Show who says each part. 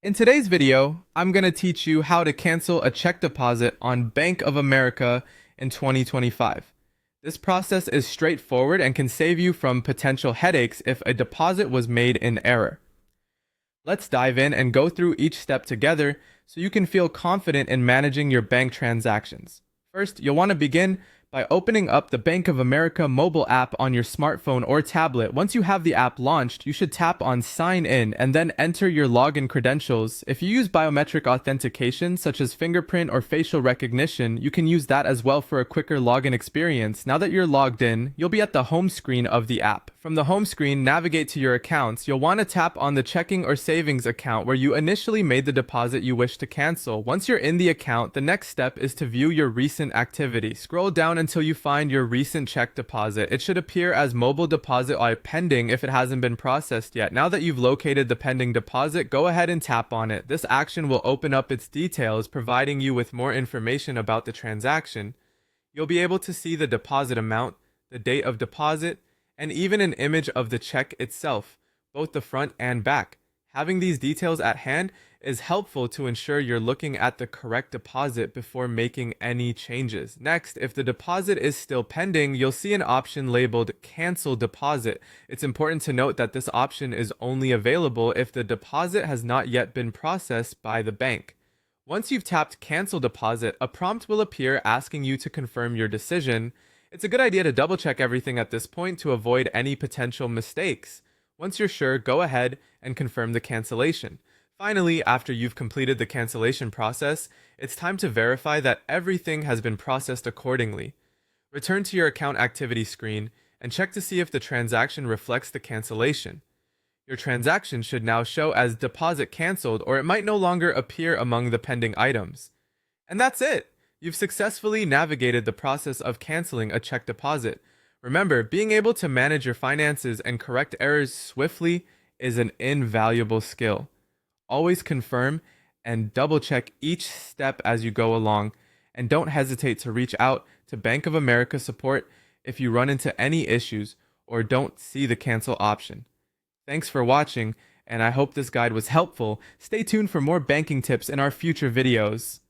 Speaker 1: In today's video, I'm going to teach you how to cancel a check deposit on Bank of America in 2025. This process is straightforward and can save you from potential headaches if a deposit was made in error. Let's dive in and go through each step together so you can feel confident in managing your bank transactions. First, you'll want to begin by opening up the Bank of America mobile app on your smartphone or tablet. Once you have the app launched, you should tap on Sign In and then enter your login credentials. If you use biometric authentication, such as fingerprint or facial recognition, you can use that as well for a quicker login experience. Now that you're logged in, you'll be at the home screen of the app. From the home screen, navigate to your accounts. You'll want to tap on the checking or savings account where you initially made the deposit you wish to cancel. Once you're in the account, the next step is to view your recent activity. Scroll down until you find your recent check deposit. It should appear as mobile deposit or pending if it hasn't been processed yet. Now that you've located the pending deposit, go ahead and tap on it. This action will open up its details, providing you with more information about the transaction. You'll be able to see the deposit amount, the date of deposit, and even an image of the check itself, both the front and back. Having these details at hand is helpful to ensure you're looking at the correct deposit before making any changes. Next, if the deposit is still pending, you'll see an option labeled Cancel Deposit. It's important to note that this option is only available if the deposit has not yet been processed by the bank. Once you've tapped Cancel Deposit, a prompt will appear asking you to confirm your decision. It's a good idea to double check everything at this point to avoid any potential mistakes. Once you're sure, go ahead and confirm the cancellation. Finally, after you've completed the cancellation process, it's time to verify that everything has been processed accordingly. Return to your account activity screen and check to see if the transaction reflects the cancellation. Your transaction should now show as deposit canceled, or it might no longer appear among the pending items. And that's it! You've successfully navigated the process of canceling a check deposit. Remember, being able to manage your finances and correct errors swiftly is an invaluable skill. Always confirm and double check each step as you go along, and don't hesitate to reach out to Bank of America support if you run into any issues or don't see the cancel option. Thanks for watching, and I hope this guide was helpful. Stay tuned for more banking tips in our future videos.